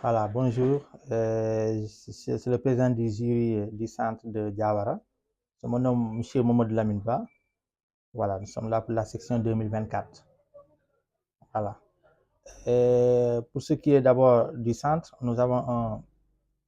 Voilà, bonjour. C'est le président du jury du centre de Diawara. Je me nomme M. Mohamed Laminba. Voilà, nous sommes là pour la section 2024. Voilà. Pour ce qui est d'abord du centre, nous avons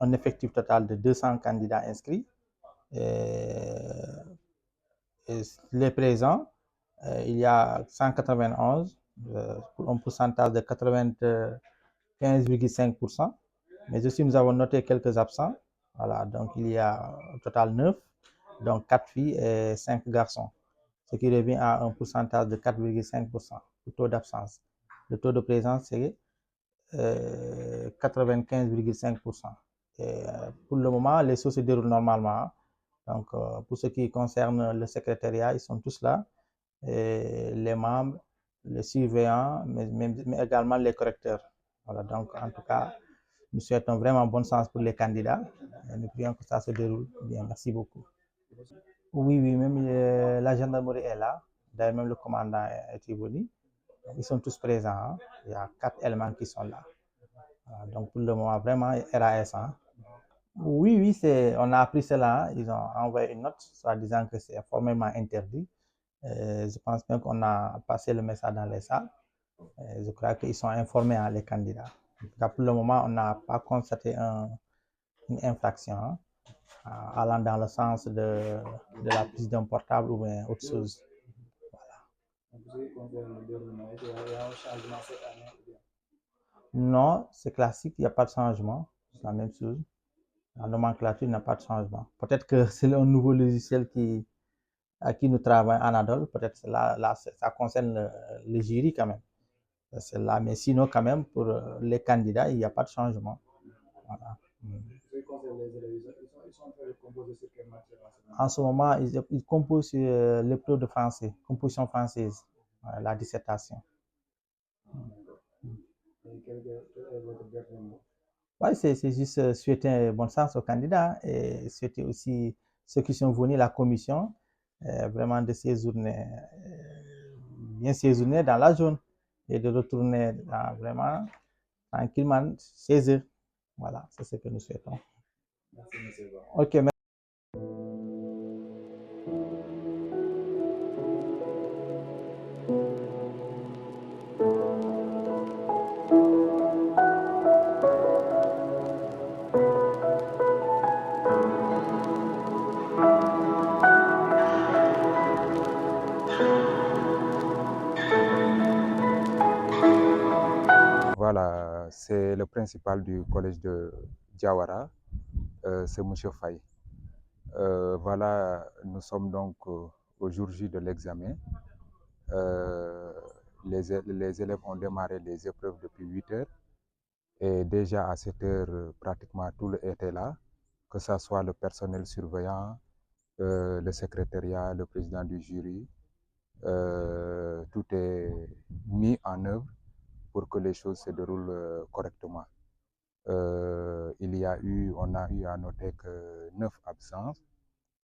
un effectif total de 200 candidats inscrits. Les présents, il y a 191 pour un pourcentage de 95,5%. Mais aussi, nous avons noté quelques absents. Voilà, donc il y a au total 9, donc 4 filles et 5 garçons, ce qui revient à un pourcentage de 4,5% le taux d'absence. Le taux de présence, c'est 95,5%. Pour le moment, les choses se déroulent normalement. Donc, pour ce qui concerne le secrétariat, ils sont tous là. Et les membres, les surveillants, mais également les correcteurs. Voilà, donc en tout cas, nous souhaitons vraiment bonne chance pour les candidats. Et nous prions que ça se déroule bien. Merci beaucoup. Oui, oui, même la gendarmerie est là. D'ailleurs, même le commandant est venu. Ils sont tous présents. Hein. Il y a 4 éléments qui sont là. Voilà, donc pour le moment, vraiment RAS. Hein. Oui, oui, on a appris cela. Ils ont envoyé une note, soit disant que c'est formellement interdit. Je pense bien qu'on a passé le message dans les salles. Je crois qu'ils sont informés, hein, les candidats. En tout cas, pour le moment, on n'a pas constaté une infraction, hein, allant dans le sens de la prise d'un portable ou bien autre chose. Non, c'est classique, il n'y a pas de changement. C'est la même chose. La nomenclature n'a pas de changement. Peut-être que c'est un nouveau logiciel à qui nous travaillons en Adol. Peut-être que là, ça concerne le jury quand même. C'est là, mais sinon, quand même, pour les candidats, il n'y a pas de changement. Voilà. En ce moment, ils composent sur l'épreuve de français, composition française, la dissertation. Oui, c'est juste souhaiter bonne chance aux candidats et souhaiter aussi ceux qui sont venus, la commission, vraiment de séjourner, bien séjourner dans la zone et de retourner vraiment tranquillement chez eux. Voilà, c'est ce que nous souhaitons. Merci, monsieur. Ok, merci. Voilà, c'est le principal du collège de Diawara, c'est M. Faye. Voilà, nous sommes donc au jour J de l'examen. Les élèves ont démarré les épreuves depuis 8 heures et déjà à 7 heures, pratiquement tout était là, que ce soit le personnel surveillant, le secrétariat, le président du jury. Tout est mis en œuvre pour que les choses se déroulent correctement. On a eu à noter que 9 absences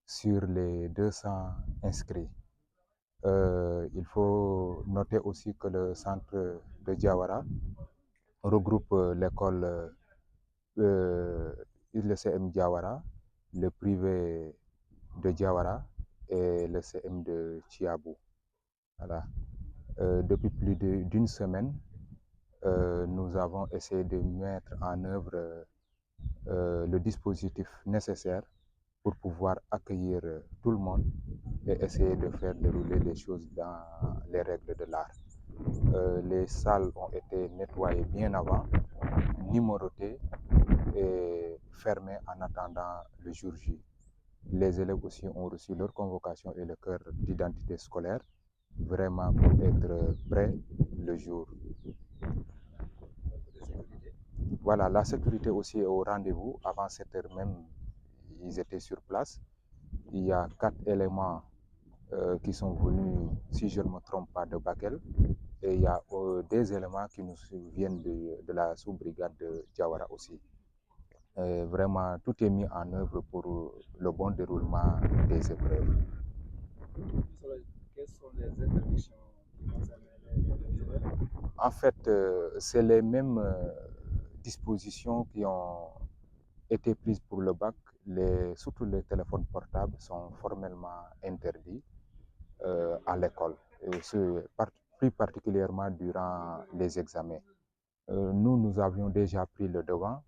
sur les 200 inscrits. Il faut noter aussi que le centre de Diawara regroupe l'école le CM Diawara, le privé de Diawara et le CM de Chiabou. Voilà. Depuis plus d'une semaine, nous avons essayé de mettre en œuvre le dispositif nécessaire pour pouvoir accueillir tout le monde et essayer de faire dérouler les choses dans les règles de l'art. Les salles ont été nettoyées bien avant, numérotées et fermées en attendant le jour J. Les élèves aussi ont reçu leur convocation et le cœur d'identité scolaire, vraiment pour être prêts le jour. Voilà, la sécurité aussi est au rendez-vous. Avant 7 heures même, ils étaient sur place. Il y a 4 éléments qui sont venus, si je ne me trompe pas, de Bakel. Et il y a des éléments qui nous viennent de la sous-brigade de Diawara aussi. Vraiment, tout est mis en œuvre pour le bon déroulement des épreuves. Quelles sont les interdictions qui concernent les élèves? En fait, c'est les mêmes dispositions qui ont été prises pour le bac, surtout les téléphones portables, sont formellement interdits à l'école, plus particulièrement durant les examens. Nous avions déjà pris le devant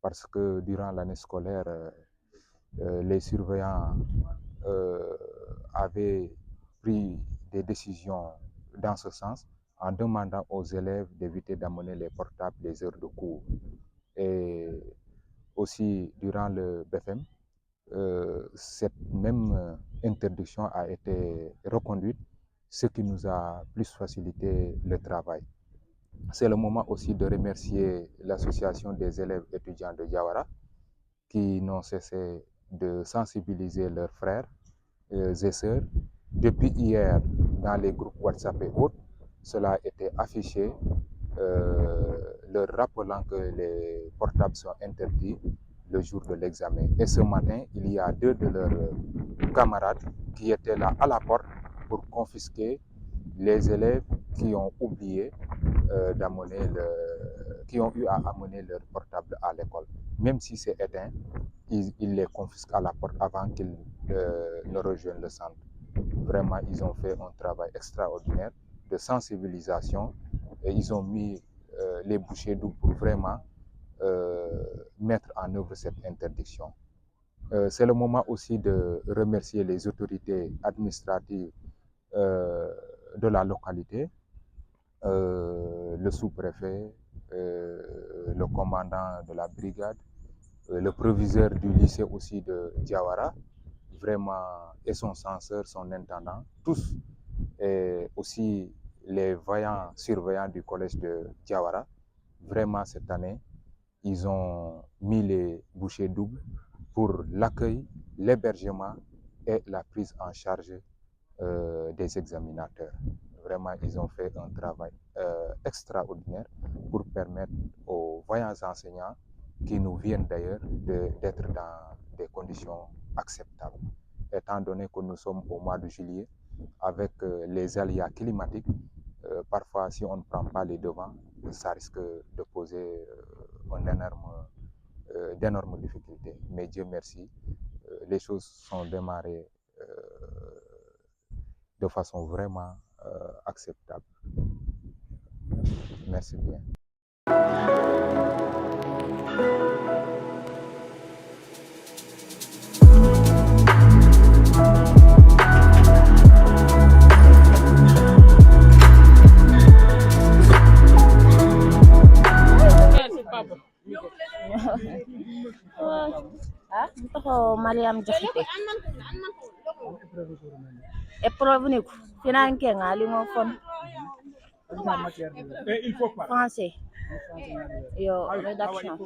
parce que durant l'année scolaire, les surveillants avaient pris des décisions dans ce sens en demandant aux élèves d'éviter d'amener les portables les heures de cours. Et aussi, durant le BFM, cette même interdiction a été reconduite, ce qui nous a plus facilité le travail. C'est le moment aussi de remercier l'association des élèves étudiants de Diawara qui n'ont cessé de sensibiliser leurs frères et sœurs. Depuis hier, dans les groupes WhatsApp et autres, cela a été affiché, leur rappelant que les portables sont interdits le jour de l'examen. Et ce matin, il y a 2 de leurs camarades qui étaient là à la porte pour confisquer les élèves qui ont oublié qui ont eu à amener leur portable à l'école. Même si c'est éteint, ils les confisquent à la porte avant qu'ils ne rejoignent le centre. Vraiment, ils ont fait un travail extraordinaire de sensibilisation et ils ont mis les bouchées doubles pour vraiment mettre en œuvre cette interdiction. C'est le moment aussi de remercier les autorités administratives de la localité, le sous-préfet, le commandant de la brigade, le proviseur du lycée aussi de Diawara, vraiment, et son censeur, son intendant, tous, et aussi les vaillants surveillants du collège de Diawara. Vraiment, cette année, ils ont mis les bouchées doubles pour l'accueil, l'hébergement et la prise en charge des examinateurs. Vraiment, ils ont fait un travail extraordinaire pour permettre aux vaillants enseignants qui nous viennent d'ailleurs d'être dans des conditions acceptables. Étant donné que nous sommes au mois de juillet, avec les aléas climatiques, parfois si on ne prend pas les devants, ça risque de poser d'énormes difficultés. Mais Dieu merci, les choses sont démarrées de façon vraiment acceptable. Merci bien. Mariam Diakité épreuve ni ko finanke ngali mo fon français yo rédaction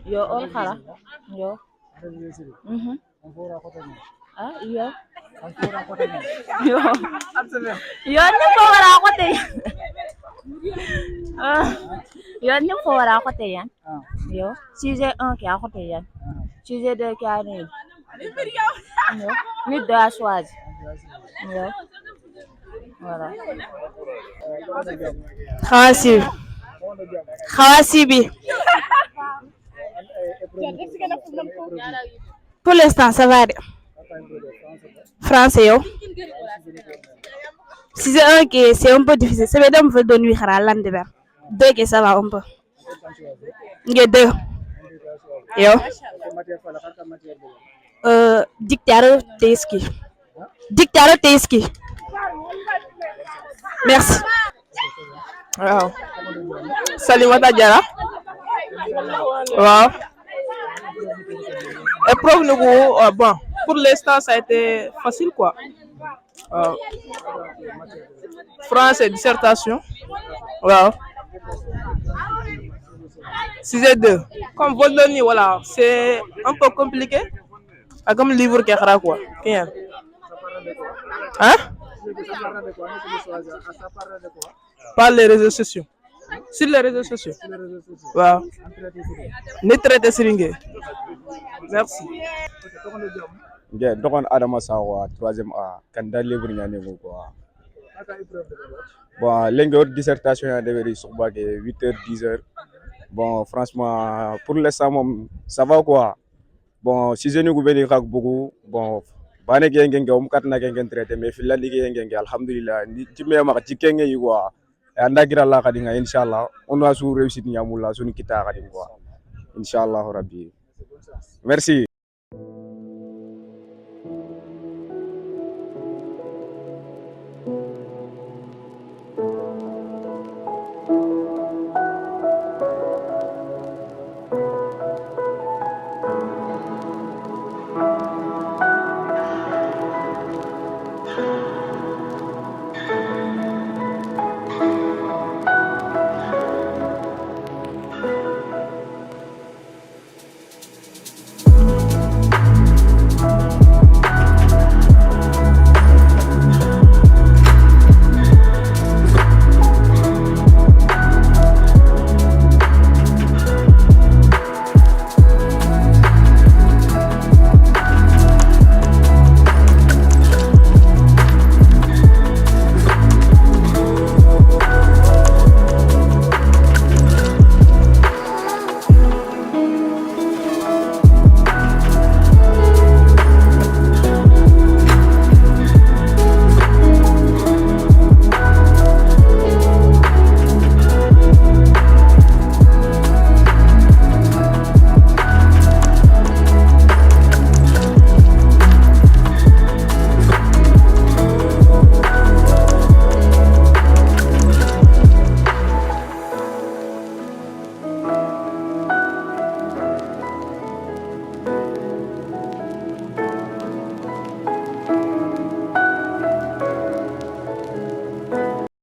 yo all xara yo yo yo ni ko wara ko te yo ni ko wara ko te yan yo sujet 1 qui a ko te yan sujet 2 qui a ni yo ni de a choisi yo voilà Khawasibi. Pour l'instant, ça va. Français, yo. Si c'est un qui c'est un peu difficile, c'est bien de me donner à l'endroit. 2 qui ça va un peu. Il y a 2. Yo. Dictateur Teski. Dictateur Teski. Merci. Wow. Salimata Diarra. Wow. Épreuve nouveau, bon, pour l'instant ça a été facile quoi. Français, dissertation. Wow. 6 Comme vous le dites, voilà, c'est un peu compliqué. Comme livre qui est quoi. Hein? Par les réseaux sociaux. Sur les réseaux sociaux. Wow. Ne traitez Siringé. Merci. Donc Adama Sawa, 3e A, candidat libre ñané quoi. Bon, l'engue dissertation a devenu sur 8h, 10h. Bon, franchement, pour l'instant, ça va quoi. Bon, si je ne gouverne pas beaucoup, bon, bane genge om katna genge traité mais fil la ligue genge alhamdulillah ni timme ma ci kenge yi quoi anda gira la kadinga inshallah on va su réussir nyamula sunu kita kadin quoi inshallah rabbi merci.